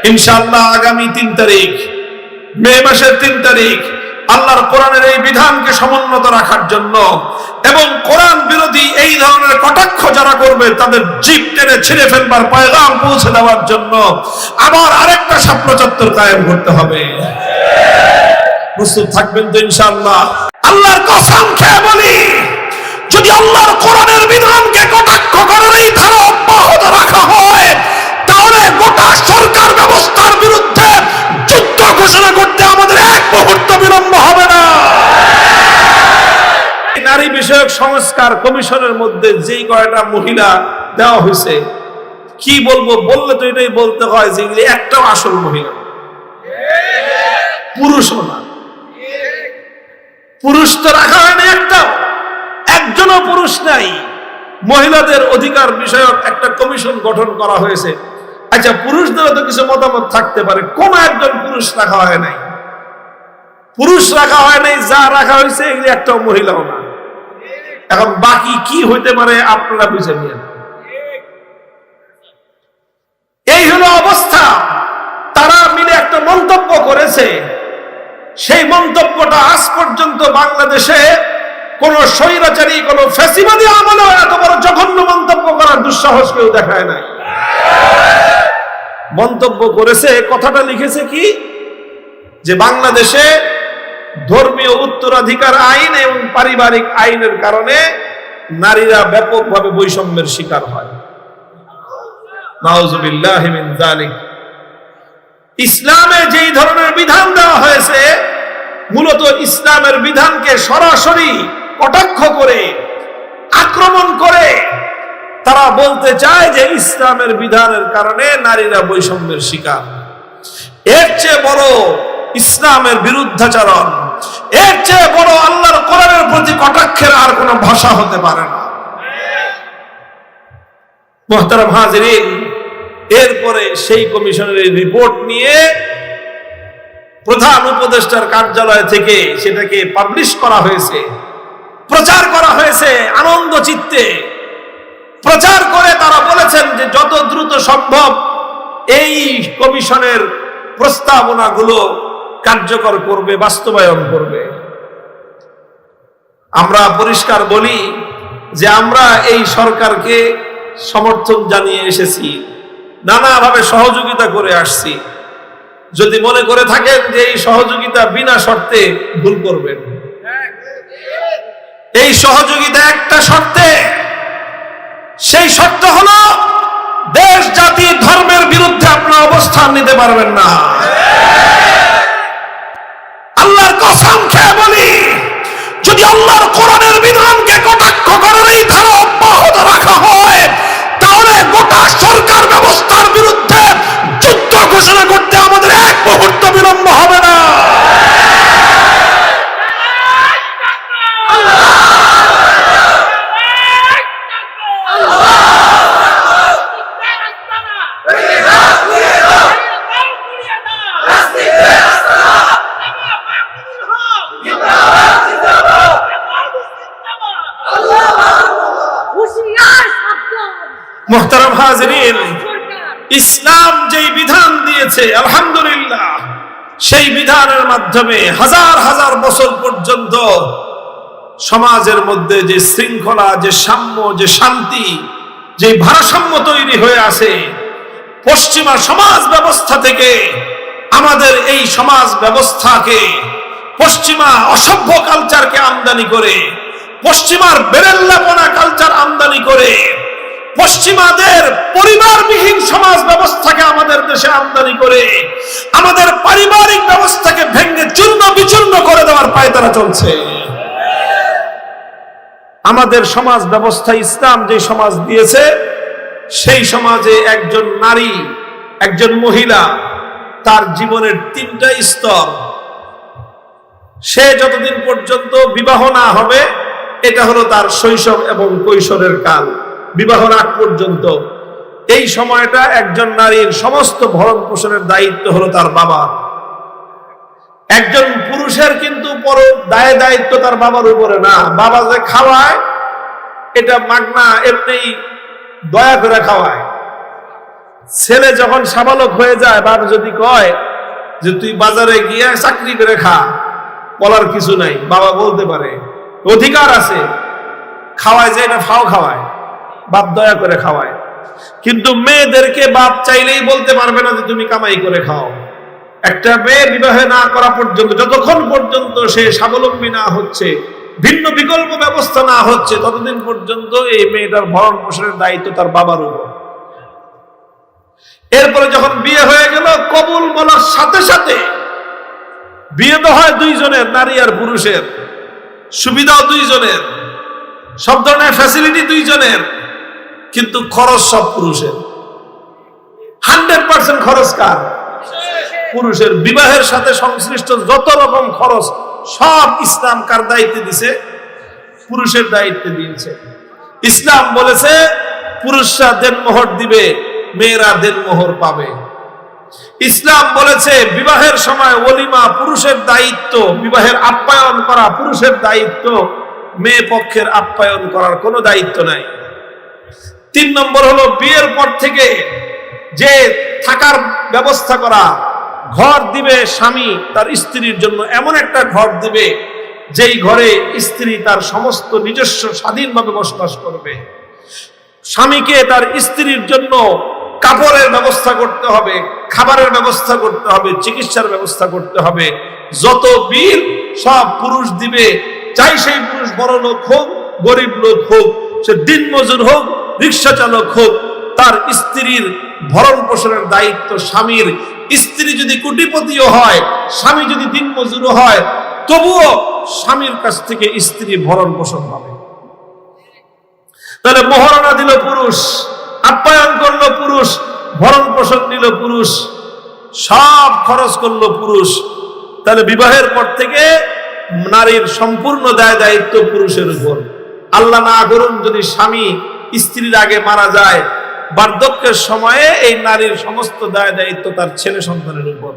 ইনশাআল্লাহ আগামী 3 তারিখ মে মাসের 3 তারিখ আল্লাহর কোরআনের এই বিধানকে সমুন্নত রাখার জন্য এবং কোরআন বিরোধী এই ধরনের কটাক্ষ যারা করবে তাদের জিভ টেনে ছিঁড়ে ফেলবার পয়গাম পৌঁছে দেওয়ার জন্য আবার আরেকটা ছাত্র চত্বর কায়েম করতে হবে। প্রস্তুত থাকবেন তো ইনশাআল্লাহ? আল্লাহর কসম খেয়ে বলি, যদি আল্লাহর কোরআনের বিধানকে কটাক্ষ করার এই ধারা অব্যাহত রাখা হয় তাহলে গোটা সরকার ব্যবস্থার বিরুদ্ধে যুদ্ধ ঘোষণা করতে আমাদের এক মুহূর্ত বিলম্ব হবে না। নারী বিষয়ক সংস্কার কমিশনের মধ্যে যেই কয়টা মহিলা দেওয়া হয়েছে, কি বলবো, বললে তো এটাই বলতে হয় যে একটাও আসল মহিলা, পুরুষও না। পুরুষ তো রাখা হয় না, একজনও পুরুষ নাই। মহিলাদের অধিকার বিষয়ক একটা কমিশন গঠন করা হয়েছে। আচ্ছা, পুরুষদেরও তো কিছু মতামত থাকতে পারে, কোন একজন পুরুষ রাখা হয় নাই। পুরুষ রাখা হয় নাই, যা রাখা হয়েছে এগুলি একটাও মহিলাও না। এখন বাকি কি হইতে পারে আপনারা বুঝে নিন। এই হলো অবস্থা। তারা মিলে একটা মন্তব্য করেছে, সেই মন্তব্যটা আজ পর্যন্ত বাংলাদেশে কোন স্বৈরাচারী কোন ফ্যাসিবাদী আমলে এত বড় জঘন্য মন্তব্য করার দুঃসাহস কেউ দেখায় নাই। মন্তব্য করেছে, কথাটা লিখেছে কি, যে বাংলাদেশে ধর্মীয় উত্তরাধিকার আইন এবং পারিবারিক আইনের কারণে নারীরা ব্যাপকভাবে বৈষম্যের শিকার হয়। নাউযুবিল্লাহি মিন যালিক। ইসলামে যেই ধরনের বিধান দেওয়া হয়েছে, মূলত ইসলামের বিধানকে সরাসরি কটাক্ষ করে, আক্রমণ করে তারা বলতে চায় যে ইসলামের বিধানের কারণে নারীরা বৈষম্যের শিকার। এর চেয়ে বড় ইসলামের বিরুদ্ধাচরণ, এর চেয়ে বড় আল্লাহর কোরআনের প্রতি কটাক্ষের আর কোনো ভাষা হতে পারে না। মুহতারাম হাজিরিন, এরপরে সেই কমিশনের রিপোর্ট নিয়ে প্রধান উপদেষ্টার কার্যালয় থেকে সেটাকে পাবলিশ করা হয়েছে, প্রচার করা হয়েছে। আনন্দ চিত্তে প্রচার করে তারা বলেছেন যে যত দ্রুত সম্ভব এই কমিশনের প্রস্তাবনাগুলো কার্যকর করবে, বাস্তবায়ন করবে। আমরা পরিষ্কার বলি যে আমরা এই সরকারকে সমর্থন জানিয়ে এসেছি, নানাভাবে সহযোগিতা করে আসছি। যদি মনে করে থাকেন যে এই সহযোগিতা বিনা শর্তে, ভুল করবেন। এই সহযোগিতা একটা শর্তে, সেই শর্ত হলো দেশ জাতি ধর্মের বিরুদ্ধে আপনার অবস্থান নিতে পারবেন না। আল্লাহর কসম খেয়ে বলি, যদি আল্লাহর কোরআনের বিধানকে কটাক্ষ করার এই ধারা অব্যাহত রাখা হয় তাহলে গোটা সরকার ব্যবস্থার বিরুদ্ধে যুদ্ধ ঘোষণা করতে আমাদের এক মুহূর্ত বিলম্ব হবে না। মুহতারাম হাজিরিন, ইসলাম যেই বিধান দিয়েছে আলহামদুলিল্লাহ, সেই বিধানের মাধ্যমে হাজার হাজার বছর পর্যন্ত সমাজের মধ্যে যে শৃঙ্খলা, যে সাম্য, যে শান্তি, যে ভারসাম্য তৈরি হয়ে আছে, পশ্চিমা সমাজ ব্যবস্থা থেকে আমাদের এই সমাজ ব্যবস্থাকে, পশ্চিমা অসভ্য কালচারকে আমদানি করে, পশ্চিমার বেরেল্লাপনা কালচার আমদানি করে, পশ্চিমাদের পরিবারবিহীন সমাজ ব্যবস্থাকে আমাদের দেশে আমদানি করে আমাদের পারিবারিক ব্যবস্থাকে ভেঙে চূর্ণ বিচূর্ণ করে দেওয়ার পায়তারা চলছে। আমাদের সমাজ ব্যবস্থা, ইসলাম যে সমাজ দিয়েছে, সেই সমাজে একজন নারী, একজন মহিলা, তার জীবনের 3টা স্তর। সে যতদিন পর্যন্ত বিবাহ না হবে, এটা হলো তার শৈশব এবং কৈশোরের কাল, বিবাহের আগ পর্যন্ত। এই সময়টা একজন নারীর সমস্ত ভরণ পোষণের দায়িত্ব হলো তার বাবা। একজন পুরুষের কিন্তু বড় দায়িত্ব তার বাবার উপরে না। বাবা যে খাওয়ায় এটা মাগনা, এমনি দয়া করে খাওয়ায়। ছেলে যখন সাবালক হয়ে যায়, বাপ যদি কয় যে তুই বাজারে গিয়ে চাকরি করে খা, বলার কিছু নাই, বাবা বলতে পারে, অধিকার আছে, খাওয়ায় যে এটা ফাও খাওয়ায়, বাপ দয়া করে খাওয়ায়। কিন্তু মেয়েদেরকে বাপ চাইলেই বলতে পারবে না যে তুমি কামাই করে খাও। একটা মেয়ে বিবাহ না করা পর্যন্ত, যতক্ষণ পর্যন্ত সে স্বাবলম্বী না হচ্ছে, ভিন্ন বিকল্প ব্যবস্থা না হচ্ছে, ততদিন পর্যন্ত এই মেয়েটার ভরণ পোষণের দায়িত্ব তার বাবার উপর। এরপরে যখন বিয়ে হয়ে গেল, কবুল বলার সাথে সাথে বিয়ে তো হয় দুইজনের, নারী আর পুরুষের, সুবিধাও দুইজনের, সব ধরনের ফ্যাসিলিটি দুইজনের, কিন্তু খরচ সব পুরুষের। 100% খরচ কার? পুরুষের। বিবাহের সাথে সংশ্লিষ্ট যত রকম খরচ সব ইসলাম কার দায়িত্বে দিছে? পুরুষের দায়িত্বে দিয়েছে। ইসলাম বলেছে পুরুষরা দেনমোহর দিবে, মেয়েরা দেনমোহর পাবে। ইসলাম বলেছে বিবাহের সময় ওলিমা পুরুষের দায়িত্ব, বিবাহের আপ্যায়ন করা পুরুষের দায়িত্ব, মেয়ে পক্ষের আপ্যায়ন করার কোনো দায়িত্ব নাই। 3 নম্বর হলো বিয়ের পর থেকে যে থাকার ব্যবস্থা করা, ঘর দিবে স্বামী তার স্ত্রীর জন্য, এমন একটা ঘর দিবে যেই ঘরে স্ত্রী তার সমস্ত নিজস্ব স্বাধীনভাবে বসবাস করবে। স্বামীকে তার স্ত্রীর জন্য কাপড়ের ব্যবস্থা করতে হবে, খাবারের ব্যবস্থা করতে হবে, চিকিৎসার ব্যবস্থা করতে হবে। যত বিল সব পুরুষ দিবে, চাই সেই পুরুষ বড় লোক হোক, গরিব লোক হোক, সে দিনমজুর হোক, রিক্সা চালক হোক, তার স্ত্রীর ভরণ পোষণের দায়িত্ব স্বামীর। স্ত্রী যদি কোটিপতিও হয়, স্বামী যদি দিনমজুরও হয়, তবুও স্বামীর কাছ থেকে স্ত্রী ভরণ পোষণ পাবে। তাহলে মহারণা দিল পুরুষ, আপ্যায়ন করলো পুরুষ, ভরণ পোষণ দিল পুরুষ, সব খরচ করলো পুরুষ। তাহলে বিবাহের পর থেকে নারীর সম্পূর্ণ দায় দায়িত্ব পুরুষের উপর। আল্লাহ না করুন যদি স্বামী স্ত্রীর আগে মারা যায়, বার্ধক্যের সময়ে এই নারীর সমস্ত দায় দায়িত্ব তার ছেলে সন্তানের উপর।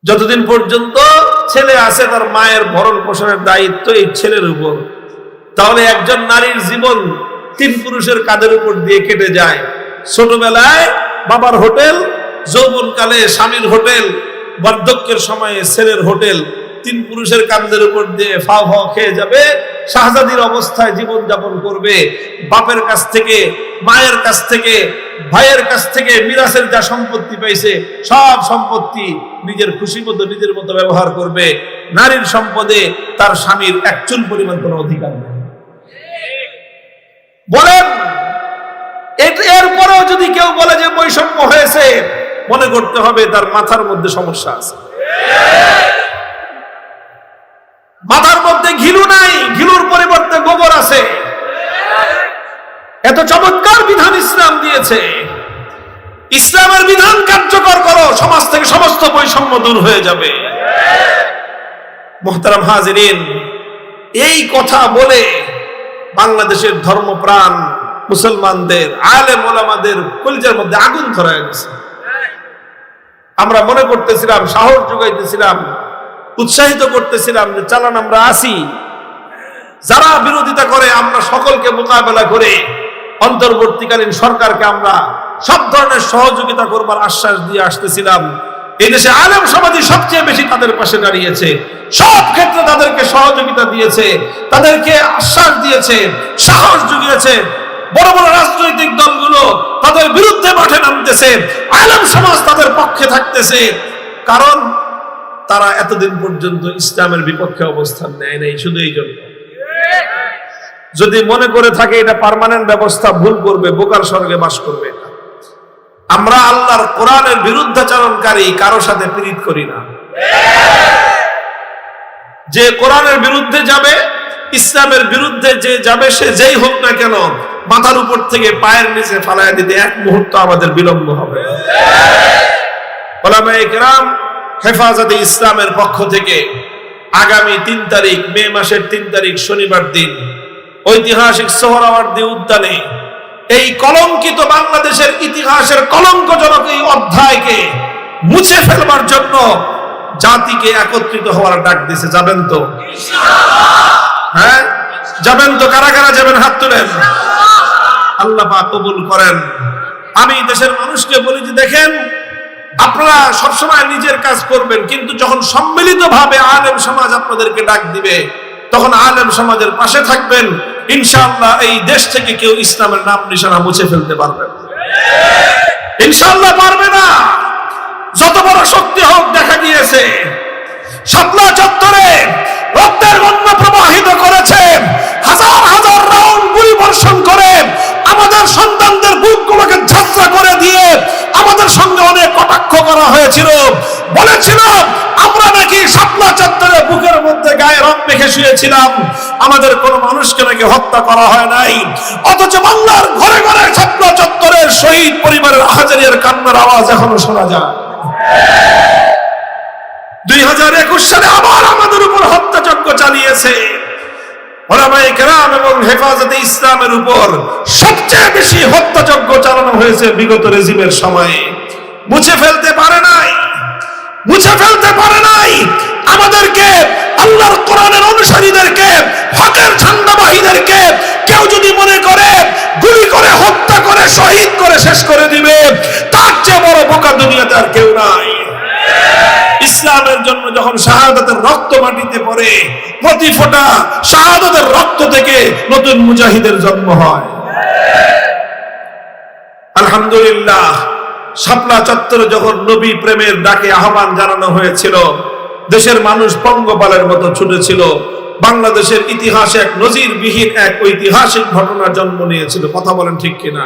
যতদিন পর্যন্ত ছেলে আছে, তার মায়ের ভরণ পোষণের দায়িত্ব এই ছেলের উপর। তাহলে একজন নারীর জীবন 3 পুরুষের কাঁধের উপর দিয়ে কেটে যায়। ছোটবেলায় বাবার হোটেল, যৌবনকালে স্বামীর হোটেল, বার্ধক্যের সময়ে ছেলের হোটেল, 3 পুরুষের কাঁধের উপর দিয়ে ফাও ফাও খেয়ে যাবে, শাহজাদির অবস্থায় জীবন যাপন করবে। বাপের কাছ থেকে, মায়ের কাছ থেকে, ভাইয়ের কাছ থেকে মিরাসের যা সম্পত্তি পাইছে সব সম্পত্তি নিজের খুশি মতো নিজের মতো ব্যবহার করবে। নারীর সম্পদে তার স্বামীর 1 চুল পরিমাণ কোনো অধিকার নেই। বলেন, এরপরেও যদি কেউ বলে যে বৈষম্য হয়েছে, মনে করতে হবে তার মাথার মধ্যে সমস্যা আছে। মাথার মধ্যে ঘিলু নাই, ঘিলুর পরিবর্তে গোবর আছে। এত চমৎকার বিধান ইসলাম দিয়েছে, ইসলামের বিধান কার্যকর করো, সমাজ থেকে সমস্ত বৈষম্য দূর হয়ে যাবে। মুহতারাম হাজিরিন, এই কথা বলে বাংলাদেশের ধর্মপ্রাণ মুসলমানদের, আলেম ওলামাদের কলিজার মধ্যে আগুন ধরায় গেছে। আমরা মনে করতেছিলাম, সাহস যোগাইতেছিলাম, উৎসাহিত করতেছিলাম যে চালান আমরা আসি, যারা বিরোধিতা করে আমরা সকলকে মোকাবেলা করে অন্তর্বর্তীকালীন সরকারকে আমরা সব ধরনের সহযোগিতা করবার আশ্বাস দিয়ে আসতেছিলাম। এই দেশে আলেম সমাজই সবচেয়ে বেশি তাদের পাশে দাঁড়িয়েছে, সব ক্ষেত্রে তাদেরকে সহযোগিতা দিয়েছে, তাদেরকে আশ্বাস দিয়েছে, সাহস জুগিয়েছে। বড় বড় রাজনৈতিক দলগুলো তাদের বিরুদ্ধে মাঠে নামতেছে, আলেম সমাজ তাদের পক্ষে থাকতেছে, কারণ তারা এতদিন পর্যন্ত ইসলামের বিপক্ষে অবস্থান নেয় নাই। শুধু এই জন্য, যদি মনে করে থাকে এটা পার্মানেন্ট ব্যবস্থা, ভুল করবে, বোকার স্বর্গে বাস করবে। আমরা আল্লাহর কোরআনের বিরুদ্ধাচরণকারী কারো সাথে পীড়িত করি না। যে কোরআনের বিরুদ্ধে যাবে, ইসলামের বিরুদ্ধে যে যাবে, সে যেই হোক না কেন, মাথার উপর থেকে পায়ের নিচে ফালায় দিতে 1 মুহূর্ত আমাদের বিলম্ব হবে। উলামায়ে কেরাম হেফাজতে ইসলামের পক্ষ থেকে আগামী 3 তারিখ, মে মাসের 3 তারিখ শনিবার দিন, ঐতিহাসিক সোহরাওয়ার্দী উদ্যানে এই কলঙ্কিত বাংলাদেশের ইতিহাসের কলঙ্কজনক এই অধ্যায়কে মুছে ফেলবার জন্য জাতিকে একত্রিত হওয়ার ডাক দিয়েছে। যাবেন তো? হ্যাঁ, যাবেন তো? কারা কারা যাবেন? হাত তুলেন। আল্লাহ পাক কবুল করেন। আমি দেশের মানুষকে বলি যে দেখেন, আপনারা সবসময় নিজের কাজ করবেন, কিন্তু যখন সম্মিলিতভাবে আলেম সমাজ আপনাদেরকে ডাক দিবে তখন আলেম সমাজের পাশে থাকবেন। ইনশাআল্লাহ এই দেশ থেকে কেউ ইসলামের নাম নিশানা মুছে ফেলতে পারবে না, ইনশাআল্লাহ পারবে না। যত বড় শক্তি হোক, দেখা গিয়েছে শাপলা চত্বরে রক্তের বন্যা প্রবাহিত করেছে, হাজার হাজার রাউন্ড গুলি বর্ষণ করে আমাদের সন্তানদের বুকগুলোকে ঝাঁঝরা করে দিয়ে আমাদের সঙ্গে অনেক কটাক্ষ করা হয়েছিল। বলেছিল আমরা নাকি শাপলা চত্বরে বুকের মধ্যে গায়ে রং মেখে শুয়েছিলাম, আমাদের কোন মানুষকে নাকি হত্যা করা হয় নাই। অথচ বাংলার ঘরে ঘরে শাপলা চত্বরের শহীদ পরিবারের হাজারিয়ার কান্নার আওয়াজ এখনো শোনা যায়। 2021 সালে আবার আমাদের উপর হত্যাযজ্ঞ চালিয়েছে। ওলামায়ে কেরাম এবং হেফাজতে ইসলামের উপর সবচেয়ে বেশি হত্যাযজ্ঞ চালানো হয়েছে বিগত রেজিমের সময়ে। মুছে ফেলতে পারে নাই, মুছে ফেলতে পারে নাই। আমাদেরকে, আল্লাহর কোরআনের অনুসারীদেরকে, হকের ঝান্ডাবাহীদেরকে কেউ যদি মনে করে গুলি করে হত্যা করে শহীদ করে শেষ করে দিবে, তার চেয়ে বড় বোকা দুনিয়াতে আর কেউ নাই। ইসলামের জন্য যখন শাহাদাতের রক্ত মাটিতে পড়ে, প্রতি ফোঁটা শাহাদাতের রক্ত থেকে নতুন মুজাহিদের জন্ম হয়। আলহামদুলিল্লাহ, শাপলা চত্বরে যখন নবী প্রেমের ডাকে আহ্বান জানানো হয়েছিল, দেশের মানুষ পঙ্গপালের মতো ছুটেছিল। বাংলাদেশের ইতিহাসে এক নজিরবিহীন এক ঐতিহাসিক ঘটনা জন্ম নিয়েছিল। কথা বলেন ঠিক কিনা?